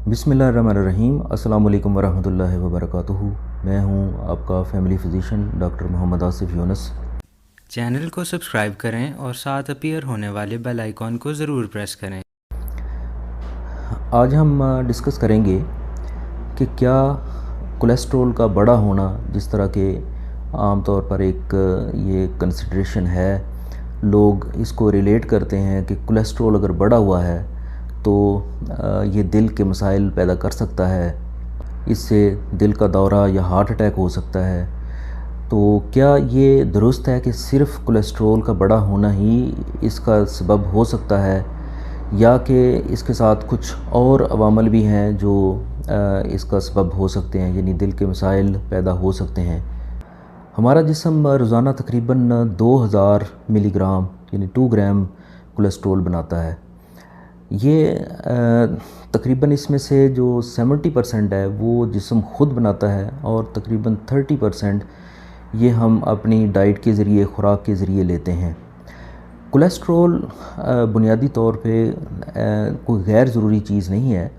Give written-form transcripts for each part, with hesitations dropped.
बिस्मिल्लाहिर्रहमानिर्रहीम। अस्सलाम वालेकुम वरहमतुल्लाहि वबरकातुहू। मैं हूँ आपका family physician doctor Mohammad Asif Yunus. Channel को सब्सक्राइब करें और साथ अपीयर होने वाले बेल आइकॉन को ज़रूर प्रेस करें। आज हम डिस्कस करेंगे कि क्या कोलेस्ट्रॉल का बड़ा होना, जिस तरह के आम तौर पर एक ये कंसिडरेशन है, लोग इसको रिलेट करते हैं कि कोलेस्ट्रॉल अगर बढ़ा हुआ है तो ये दिल के मसाइल पैदा कर सकता है, इससे दिल का दौरा या हार्ट अटैक हो सकता है। तो क्या ये दुरुस्त है कि सिर्फ़ कोलेस्ट्रॉल का बड़ा होना ही इसका सबब हो सकता है, या कि इसके साथ कुछ और अवामल भी हैं जो इसका सबब हो सकते हैं, यानी दिल के मसाइल पैदा हो सकते हैं। हमारा जिस्म रोज़ाना तकरीबन 2000 मिलीग्राम यानी 2 ग्राम कोलेस्ट्रॉल बनाता है। ये तकरीबन इसमें से जो 70% है वो जिस्म ख़ुद बनाता है, और तकरीबन 30% ये हम अपनी डाइट के ज़रिए, ख़ुराक के ज़रिए लेते हैं। कोलेस्ट्रॉल बुनियादी तौर पे कोई गैर ज़रूरी चीज़ नहीं है,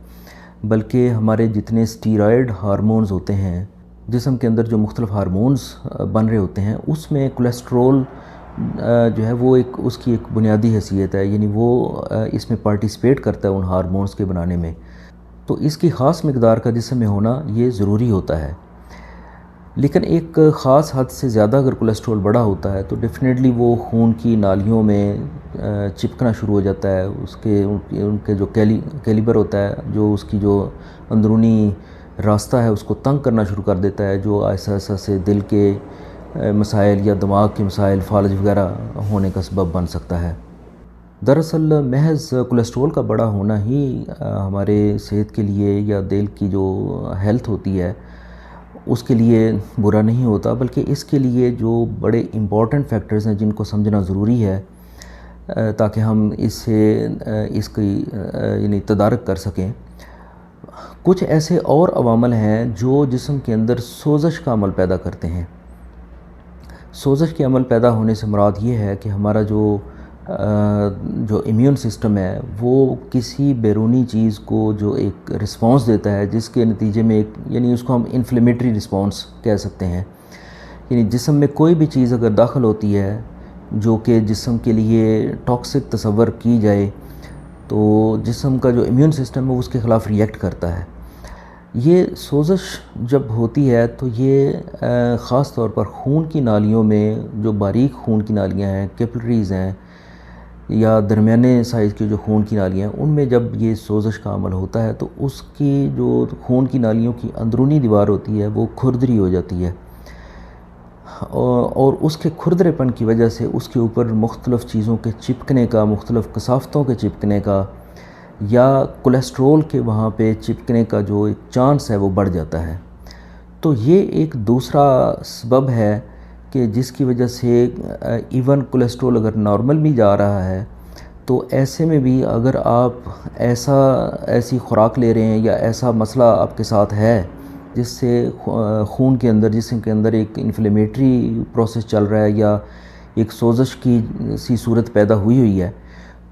बल्कि हमारे जितने स्टीरॉयड हार्मोन्स होते हैं, जिस्म के अंदर जो मुख्तलिफ़ हार्मोन्स बन रहे होते हैं, उसमें कोलेस्ट्रॉल जो है वो उसकी एक बुनियादी हैसियत है, यानी वो इसमें पार्टिसिपेट करता है उन हार्मोन्स के बनाने में। तो इसकी ख़ास मकदार का जिस्म में होना ये ज़रूरी होता है। लेकिन एक ख़ास हद से ज़्यादा अगर कोलेस्ट्रॉल बड़ा होता है तो डेफिनेटली वो खून की नालियों में चिपकना शुरू हो जाता है। उनके जो कैलिबर होता है, जो उसकी जो अंदरूनी रास्ता है, उसको तंग करना शुरू कर देता है, जो ऐसा ऐसा से दिल के मसाइल या दिमाग के मसाइल, फालज वगैरह होने का सबब बन सकता है। दरअसल महज कोलेस्ट्रॉल का बड़ा होना ही हमारे सेहत के लिए या दिल की जो हेल्थ होती है उसके लिए बुरा नहीं होता, बल्कि इसके लिए जो बड़े इम्पॉर्टेंट फैक्टर्स हैं जिनको समझना ज़रूरी है ताकि हम इसकी यानी तदारक कर सकें। कुछ ऐसे और अवामल हैं जो जिस्म के अंदर सोज़श का अमल पैदा करते हैं। सोज़श के अमल पैदा होने से मुराद ये है कि हमारा जो इम्यून सिस्टम है वो किसी बैरूनी चीज़ को जो एक रिस्पॉन्स देता है, जिसके नतीजे में यानी उसको हम इन्फ्लेमेटरी रिस्पॉन्स कह सकते हैं। यानी जिस्म में कोई भी चीज़ अगर दाखिल होती है जो कि जिस्म के लिए टॉक्सिक तस्वर की जाए, तो जिस्म का जो इम्यून सिस्टम है वो उसके ख़िलाफ़ रिएक्ट करता है। ये सोज़श जब होती है तो ये ख़ास तौर पर खून की नालियों में, जो बारीक खून की नालियाँ हैं, कैपिलरीज़ हैं, या दरमियाने साइज़ की जो खून की नालियाँ हैं, उनमें जब ये सोज़श का अमल होता है तो उसकी जो खून की नालियों की अंदरूनी दीवार होती है वो खुरदरी हो जाती है, और उसके खुरदरेपन की वजह से उसके ऊपर मुख्तलिफ़ चीज़ों के चिपकने का, मुख्तलिफ़ कसाफ़तों के चिपकने का या कोलेस्ट्रॉल के वहाँ पे चिपकने का जो एक चांस है वो बढ़ जाता है। तो ये एक दूसरा सबब है कि जिसकी वजह से इवन कोलेस्ट्रॉल अगर नॉर्मल भी जा रहा है तो ऐसे में भी अगर आप ऐसी खुराक ले रहे हैं या ऐसा मसला आपके साथ है जिससे खून के अंदर, जिस्म के अंदर एक इन्फ्लेमेटरी प्रोसेस चल रहा है या एक सोज़श की सी सूरत पैदा हुई है,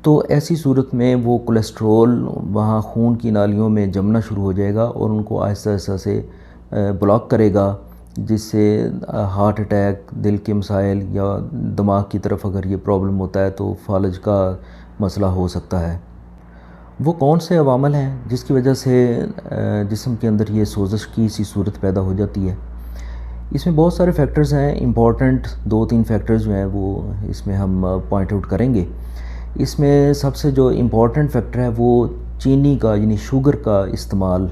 तो ऐसी सूरत में वो कोलेस्ट्रॉल वहाँ खून की नालियों में जमना शुरू हो जाएगा और उनको आहिस्ता आहिस्ता से ब्लॉक करेगा, जिससे हार्ट अटैक, दिल के मसाइल या दिमाग की तरफ अगर ये प्रॉब्लम होता है तो फालज का मसला हो सकता है। वो कौन से अवामल हैं जिसकी वजह से जिस्म के अंदर ये सोज़श की सी सूरत पैदा हो जाती है? इसमें बहुत सारे फैक्टर्स हैं। इम्पॉर्टेंट 2-3 फैक्टर्स जो हैं वो इसमें हम पॉइंट आउट करेंगे। इसमें सबसे जो इम्पॉर्टेंट फैक्टर है वो चीनी का, यानी शुगर का इस्तेमाल,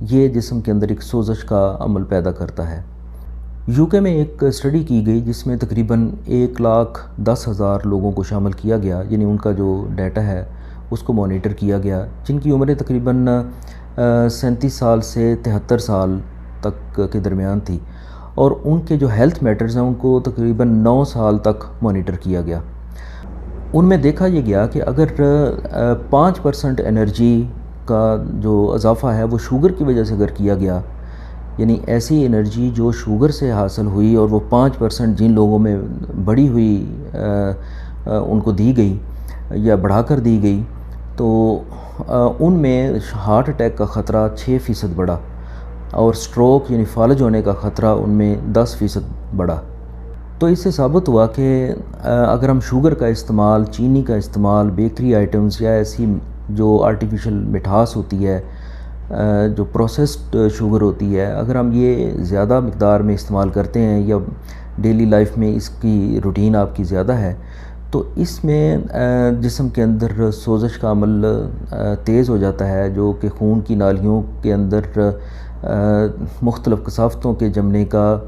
ये जिस्म के अंदर एक सोज़श का अमल पैदा करता है। यूके में एक स्टडी की गई जिसमें तकरीबन 1,10,000 लोगों को शामिल किया गया, यानी उनका जो डाटा है उसको मॉनिटर किया गया, जिनकी उम्रें तकरीबन 37 साल से 73 साल तक के दरमियान थी, और उनके जो हेल्थ मैटर्स हैं उनको तकरीबन 9 साल तक मॉनिटर किया गया। उनमें देखा ये गया कि अगर 5% एनर्जी का जो इजाफ़ा है वो शुगर की वजह से अगर किया गया, यानी ऐसी एनर्जी जो शुगर से हासिल हुई और वो 5% जिन लोगों में बढ़ी हुई उनको दी गई या बढ़ाकर दी गई, تو ان میں ہارٹ اٹیک کا خطرہ 6% بڑھا اور سٹروک یعنی فالج ہونے کا خطرہ ان میں 10% بڑھا۔ تو اس سے ثابت ہوا کہ اگر ہم شوگر کا استعمال، چینی کا استعمال، بیکری آئٹمز یا ایسی جو آرٹیفیشل مٹھاس ہوتی ہے، جو پروسیسڈ شوگر ہوتی ہے، اگر ہم یہ زیادہ مقدار میں استعمال کرتے ہیں یا ڈیلی لائف میں اس کی روٹین آپ کی زیادہ ہے، تو اس میں جسم کے اندر سوزش کا عمل تیز ہو جاتا ہے، جو کہ خون کی نالیوں کے اندر مختلف کثافتوں کے جمنے کا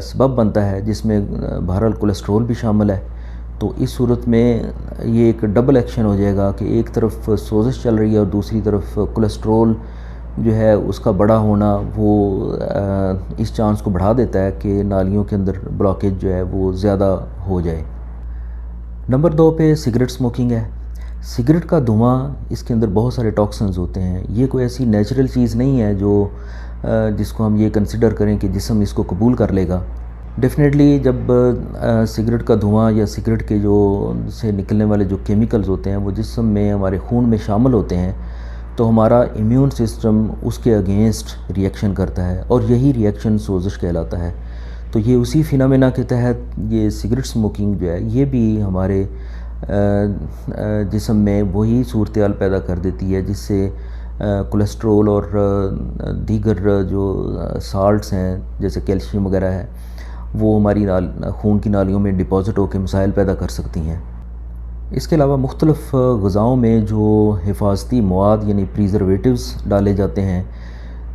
سبب بنتا ہے، جس میں بہرحال کولیسٹرول بھی شامل ہے۔ تو اس صورت میں یہ ایک ڈبل ایکشن ہو جائے گا کہ ایک طرف سوزش چل رہی ہے اور دوسری طرف کولیسٹرول جو ہے اس کا بڑا ہونا وہ اس چانس کو بڑھا دیتا ہے کہ نالیوں کے اندر بلاکیج جو ہے وہ زیادہ ہو جائے۔ نمبر 2 پہ سگریٹ سموکنگ ہے۔ سگریٹ کا دھواں، اس کے اندر بہت سارے ٹاکسنز ہوتے ہیں۔ یہ کوئی ایسی نیچرل چیز نہیں ہے جو جس کو ہم یہ کنسیڈر کریں کہ جسم اس کو قبول کر لے گا۔ ڈیفینیٹلی جب سگریٹ کا دھواں یا سگریٹ کے جو سے نکلنے والے جو کیمیکلز ہوتے ہیں وہ جسم میں، ہمارے خون میں شامل ہوتے ہیں، تو ہمارا امیون سسٹم اس کے اگینسٹ ریئیکشن کرتا ہے اور یہی ریئیکشن سوزش کہلاتا ہے۔ تو یہ اسی فینامنا کے تحت یہ سگریٹ سموکنگ جو ہے یہ بھی ہمارے جسم میں وہی صورتحال پیدا کر دیتی ہے جس سے کولیسٹرول اور دیگر جو سالٹس ہیں جیسے کیلشیم وغیرہ ہے وہ ہماری خون کی نالیوں میں ڈپازٹ ہو کے مسائل پیدا کر سکتی ہیں۔ اس کے علاوہ مختلف غذاؤں میں جو حفاظتی مواد یعنی پریزرویٹیوز ڈالے جاتے ہیں،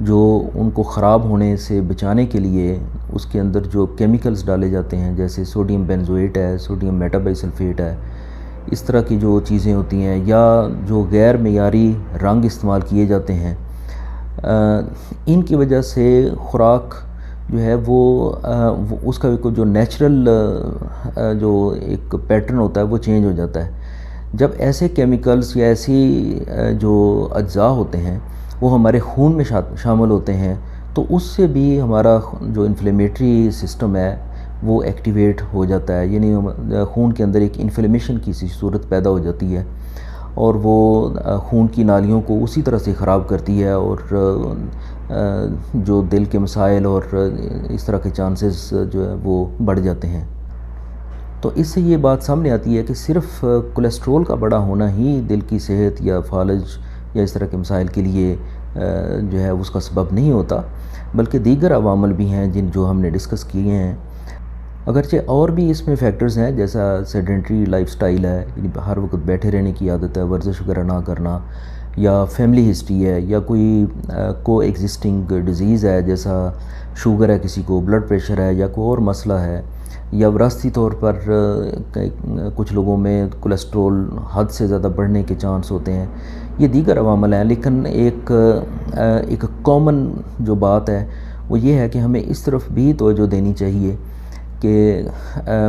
جو ان کو خراب ہونے سے بچانے کے لیے اس کے اندر جو کیمیکلز ڈالے جاتے ہیں، جیسے سوڈیم بینزویٹ ہے، سوڈیم میٹا بائی سلفیٹ ہے، اس طرح کی جو چیزیں ہوتی ہیں، یا جو غیر معیاری رنگ استعمال کیے جاتے ہیں، ان کی وجہ سے خوراک جو ہے وہ اس کا جو نیچرل جو ایک پیٹرن ہوتا ہے وہ چینج ہو جاتا ہے۔ جب ایسے کیمیکلز یا ایسی جو اجزاء ہوتے ہیں وہ ہمارے خون میں شامل ہوتے ہیں، تو اس سے بھی ہمارا جو انفلیمیٹری سسٹم ہے وہ ایکٹیویٹ ہو جاتا ہے، یعنی خون کے اندر ایک انفلیمیشن کی سی صورت پیدا ہو جاتی ہے اور وہ خون کی نالیوں کو اسی طرح سے خراب کرتی ہے اور جو دل کے مسائل اور اس طرح کے چانسز جو ہے وہ بڑھ جاتے ہیں۔ تو اس سے یہ بات سامنے آتی ہے کہ صرف کولیسٹرول کا بڑا ہونا ہی دل کی صحت یا فالج یا اس طرح کے مسائل کے لیے جو ہے اس کا سبب نہیں ہوتا، بلکہ دیگر عوامل بھی ہیں جو ہم نے ڈسکس کیے ہیں۔ اگرچہ اور بھی اس میں فیکٹرز ہیں، جیسا سیڈنٹری لائف سٹائل ہے، یعنی ہر وقت بیٹھے رہنے کی عادت ہے، ورزش وغیرہ نہ کرنا، یا فیملی ہسٹری ہے، یا کوئی کو ایگزسٹنگ ڈیزیز ہے جیسا شوگر ہے کسی کو، بلڈ پریشر ہے، یا کوئی اور مسئلہ ہے، یا وراثتی طور پر کچھ لوگوں میں کولیسٹرول حد سے زیادہ بڑھنے کے چانس ہوتے ہیں، یہ دیگر عوامل ہیں۔ لیکن ایک کامن جو بات ہے وہ یہ ہے کہ ہمیں اس طرف بھی توجہ دینی چاہیے کہ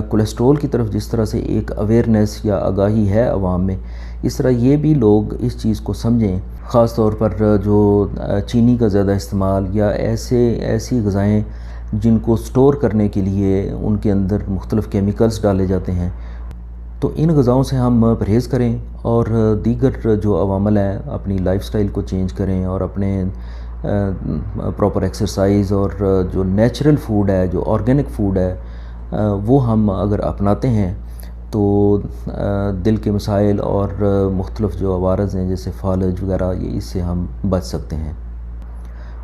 کولیسٹرول کی طرف جس طرح سے ایک اویئرنیس یا آگاہی ہے عوام میں، اس طرح یہ بھی لوگ اس چیز کو سمجھیں، خاص طور پر جو چینی کا زیادہ استعمال یا ایسی غذائیں جن کو سٹور کرنے کے لیے ان کے اندر مختلف کیمیکلز ڈالے جاتے ہیں، تو ان غذاؤں سے ہم پرہیز کریں اور دیگر جو عوامل ہیں اپنی لائف سٹائل کو چینج کریں اور اپنے پراپر ایکسرسائز اور جو نیچرل فوڈ ہے، جو آرگینک فوڈ ہے، وہ ہم اگر اپناتے ہیں تو دل کے مسائل اور مختلف جو عوارض ہیں جیسے فالج وغیرہ، یہ اس سے ہم بچ سکتے ہیں۔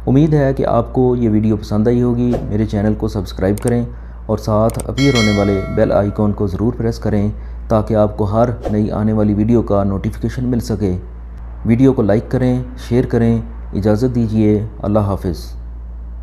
امید ہے کہ آپ کو یہ ویڈیو پسند آئی ہوگی۔ میرے چینل کو سبسکرائب کریں اور ساتھ اپیئر ہونے والے بیل آئیکن کو ضرور پریس کریں تاکہ آپ کو ہر نئی آنے والی ویڈیو کا نوٹیفیکیشن مل سکے۔ ویڈیو کو لائک کریں، شیئر کریں۔ اجازت دیجیے، اللہ حافظ۔